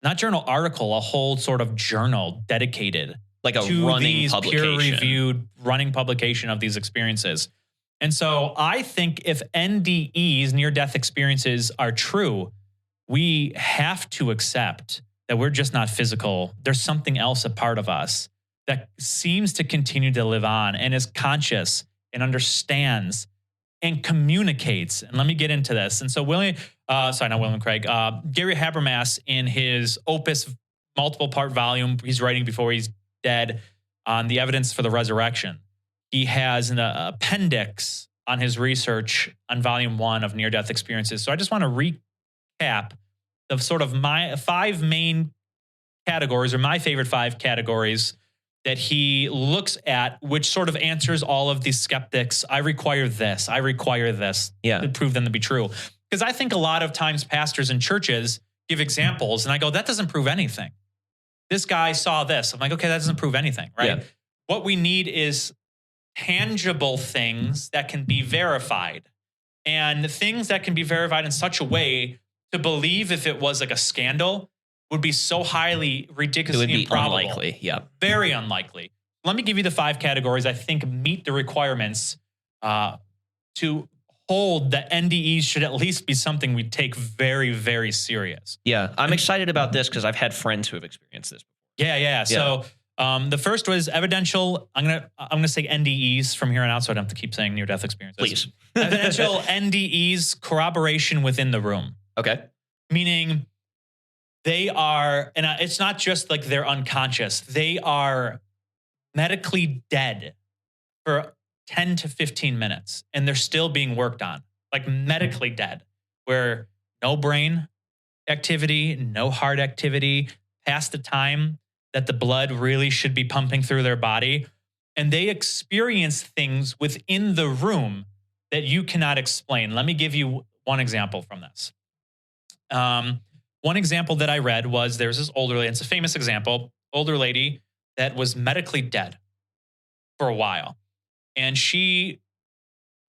not journal article, a whole sort of journal dedicated like a to running these publication. peer-reviewed running publication of these experiences. And so I think if NDEs, near-death experiences, are true, we have to accept that we're just not physical. There's something else a part of us that seems to continue to live on and is conscious and understands and communicates. And let me get into this. And so Gary Habermas, in his Opus multiple part volume he's writing before he's dead on the evidence for the resurrection, he has an appendix on his research on volume 1 of near-death experiences. So I just want to recap the sort of my 5 main categories, or my favorite 5 categories that he looks at, which sort of answers all of these skeptics. I require this to prove them to be true. Because I think a lot of times pastors and churches give examples and I go, that doesn't prove anything. This guy saw this. I'm like, okay, that doesn't prove anything, right? Yeah. What we need is tangible things that can be verified, and things that can be verified in such a way to believe if it was like a scandal would be so highly ridiculously improbable. Unlikely, yeah. Very unlikely. let me give you the 5 categories I think meet the requirements to hold that NDEs should at least be something we take very, very serious. Yeah, I'm excited about this because I've had friends who have experienced this. Yeah. So the first was evidential. I'm gonna say NDEs from here on out, so I don't have to keep saying near-death experiences. Please. Evidential NDEs, corroboration within the room. Okay. Meaning they are, and it's not just like they're unconscious. They are medically dead for 10 to 15 minutes, and they're still being worked on, like medically dead, where no brain activity, no heart activity, past the time that the blood really should be pumping through their body. And they experience things within the room that you cannot explain. Let me give you one example from this. One example that I read was there's this older lady, it's a famous example, older lady that was medically dead for a while. And she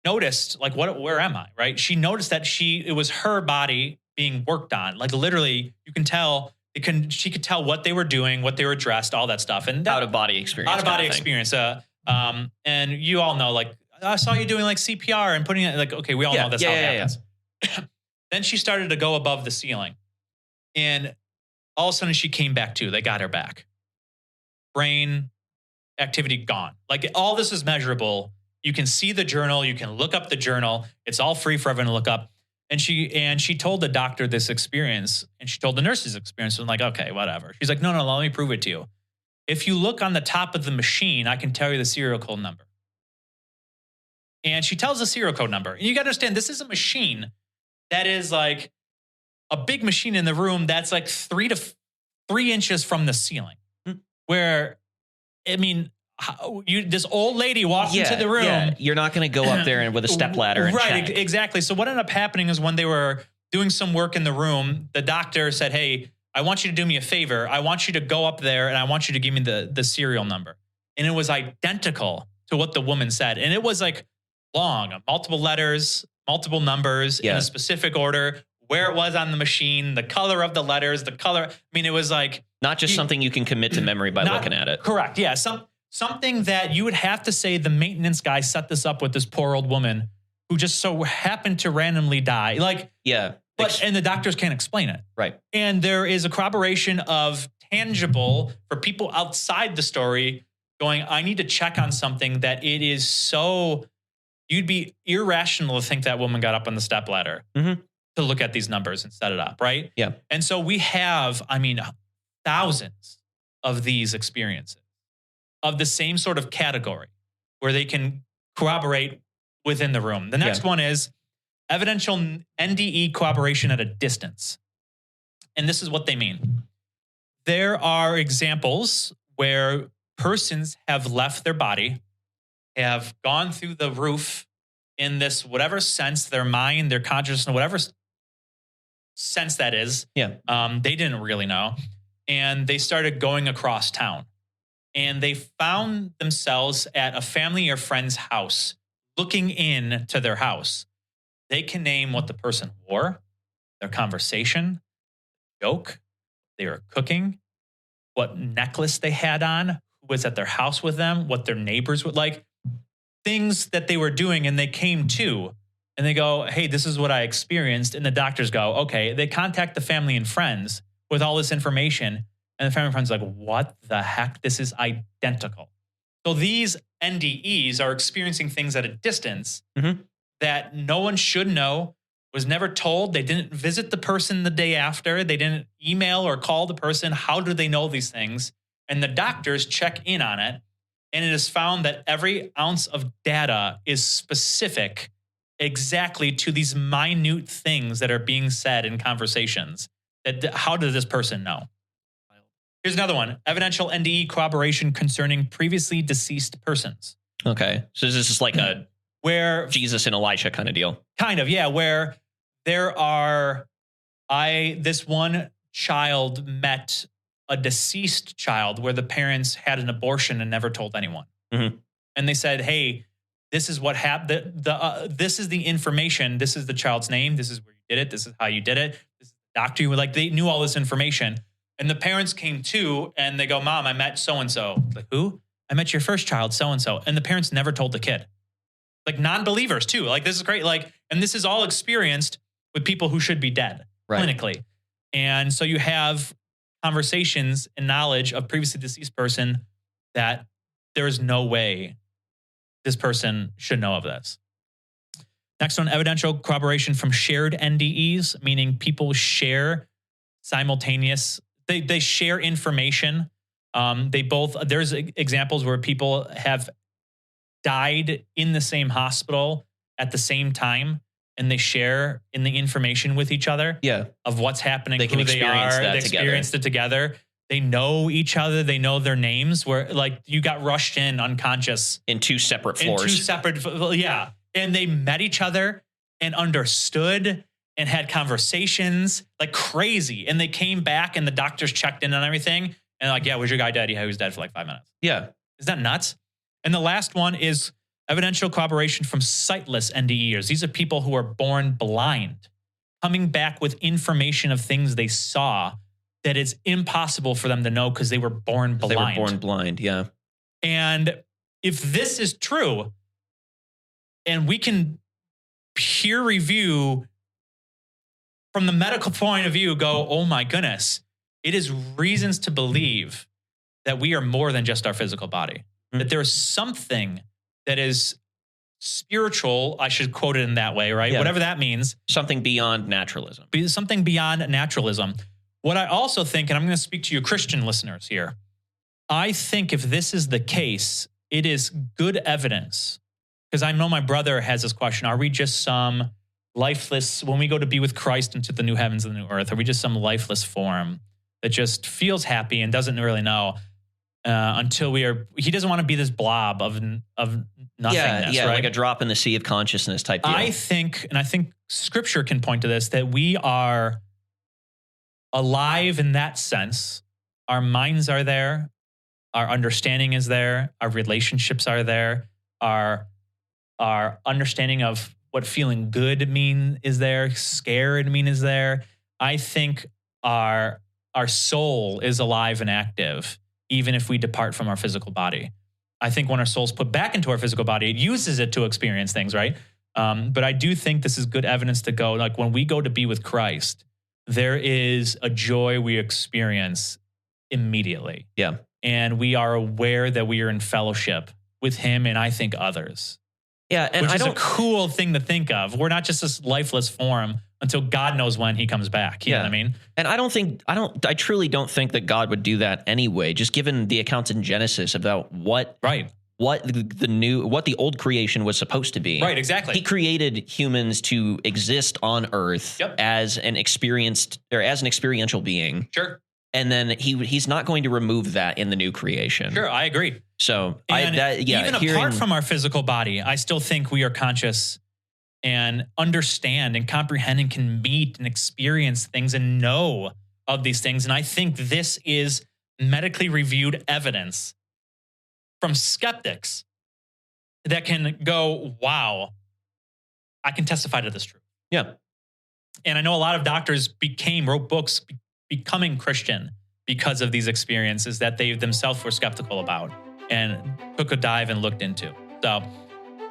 noticed, like, where am I, right? She noticed that it was her body being worked on. Like, literally, you can tell, she could tell what they were doing, what they were dressed, all that stuff. And that, out-of-body experience. Out-of-body experience. And you all know, like, I saw you doing, like, CPR and putting it, like, okay, we all know that's how it happens. Then she started to go above the ceiling. And all of a sudden, she came back to. They got her back. Brain activity gone. Like, all this is measurable. You can see the journal. You can look up the journal. It's all free for everyone to look up. And she told the doctor this experience, and she told the nurse's experience. And I'm like, okay, whatever. She's like, no, let me prove it to you. If you look on the top of the machine, I can tell you the serial code number. And she tells the serial code number. And you got to understand, this is a machine that is like a big machine in the room that's like 3 inches from the ceiling. Where, I mean, this old lady walked into the room. Yeah. You're not going to go up there with a step ladder and right, check. Exactly. So what ended up happening is when they were doing some work in the room, the doctor said, hey, I want you to do me a favor. I want you to go up there and I want you to give me the serial number. And it was identical to what the woman said. And it was like long, multiple letters, multiple numbers in a specific order, where it was on the machine, the color of the letters, the color. I mean, it was like... Not just something you can commit to memory by looking at it. Correct. Yeah. Something that you would have to say the maintenance guy set this up with this poor old woman who just so happened to randomly die. Like, yeah. And the doctors can't explain it. Right. And there is a corroboration of tangible for people outside the story going, I need to check on something that it is so, you'd be irrational to think that woman got up on the step ladder to look at these numbers and set it up. Right. Yeah. And so we have, thousands of these experiences of the same sort of category where they can corroborate within the room. The next one is evidential NDE corroboration at a distance. And this is what they mean. There are examples where persons have left their body, have gone through the roof in this whatever sense, their mind, their consciousness, whatever sense that is. Yeah. They didn't really know. And they started going across town. And they found themselves at a family or friend's house, looking in to their house. They can name what the person wore, their conversation, joke, they were cooking, what necklace they had on, who was at their house with them, what their neighbors would like, things that they were doing. And they came to, and they go, hey, this is what I experienced. And the doctors go, okay. They contact the family and friends with all this information. And the family and friends are like, what the heck? This is identical. So these NDEs are experiencing things at a distance that no one should know, was never told. They didn't visit the person the day after. They didn't email or call the person. How do they know these things? And the doctors check in on it. And it is found that every ounce of data is specific exactly to these minute things that are being said in conversations. How did this person know? Here's another one. Evidential NDE corroboration concerning previously deceased persons. Okay. So this is like a where Jesus and Elisha kind of deal. Kind of, yeah. Where there are, this one child met a deceased child where the parents had an abortion and never told anyone. And they said, hey, this is what happened. This is the information. This is the child's name. This is where you did it. This is how you did it. This is the doctor you were like, they knew all this information. And the parents came to and they go, Mom, I met so-and-so. Like, who? I met your first child, so-and-so. And the parents never told the kid. Like non-believers too. Like this is great. Like, and this is all experienced with people who should be dead clinically. And so you have conversations and knowledge of previously deceased person that there is no way this person should know of this. Next one, evidential corroboration from shared NDEs, meaning people share simultaneous, they share information. There's examples where people have died in the same hospital at the same time, and they share in the information with each other of what's happening, who they are. They experienced it together. They know each other. They know their names. Where like you got rushed in unconscious in two separate floors. And they met each other and understood and had conversations like crazy. And they came back and the doctors checked in on everything. And like, yeah, was your guy dead? Yeah, he was dead for like 5 minutes. Yeah. Is that nuts? And the last one is evidential corroboration from sightless NDEers. These are people who are born blind, coming back with information of things they saw that is impossible for them to know because they were born blind. They were born blind, yeah. And if this is true, and we can peer review from the medical point of view, go, oh my goodness, it is reasons to believe that we are more than just our physical body. That there is something that is spiritual, I should quote it in that way, right? Yeah. Whatever that means. Something beyond naturalism. Something beyond naturalism. What I also think, and I'm going to speak to you Christian listeners here, I think if this is the case, it is good evidence. Because I know my brother has this question, are we just some lifeless, when we go to be with Christ into the new heavens and the new earth, are we just some lifeless form that just feels happy and doesn't really know until he doesn't want to be this blob of nothingness, right? Like a drop in the sea of consciousness type deal. I think scripture can point to this, that we are alive in that sense. Our minds are there. Our understanding is there. Our relationships are there. Our understanding of what feeling good mean is there. Scared mean is there. I think our soul is alive and active, even if we depart from our physical body. I think when our soul's put back into our physical body, it uses it to experience things, right? But I do think this is good evidence to go, like when we go to be with Christ, there is a joy we experience immediately. Yeah. And we are aware that we are in fellowship with him and I think others. Yeah. And which is a cool thing to think of. We're not just this lifeless form until God knows when he comes back. You know what I mean? And I truly don't think that God would do that anyway, just given the accounts in Genesis about what the old creation was supposed to be. Right, exactly. He created humans to exist on earth as an experiential being. Sure. And then he's not going to remove that in the new creation. Sure, I agree. So even apart from our physical body, I still think we are conscious and understand and comprehend and can meet and experience things and know of these things. And I think this is medically reviewed evidence from skeptics that can go, wow, I can testify to this truth. Yeah. And I know a lot of doctors wrote books becoming Christian because of these experiences that they themselves were skeptical about and took a dive and looked into. So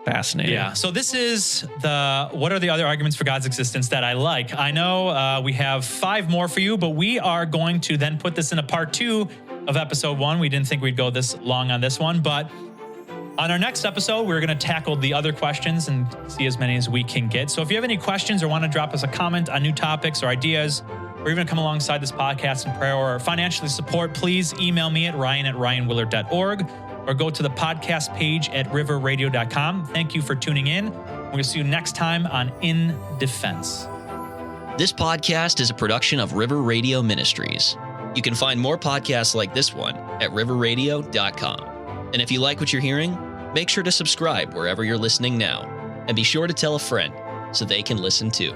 fascinating. Yeah. So this is what are the other arguments for God's existence that I like? I know we have 5 more for you, but we are going to then put this in a part 2 of episode 1. We didn't think we'd go this long on this one, but on our next episode, we're going to tackle the other questions and see as many as we can get. So if you have any questions or want to drop us a comment on new topics or ideas, or even come alongside this podcast in prayer or financially support, please email me at ryan@ryanwillard.org or go to the podcast page at riverradio.com. Thank you for tuning in. We're going to see you next time on In Defense. This podcast is a production of River Radio Ministries. You can find more podcasts like this one at riverradio.com. And if you like what you're hearing, make sure to subscribe wherever you're listening now. And be sure to tell a friend so they can listen too.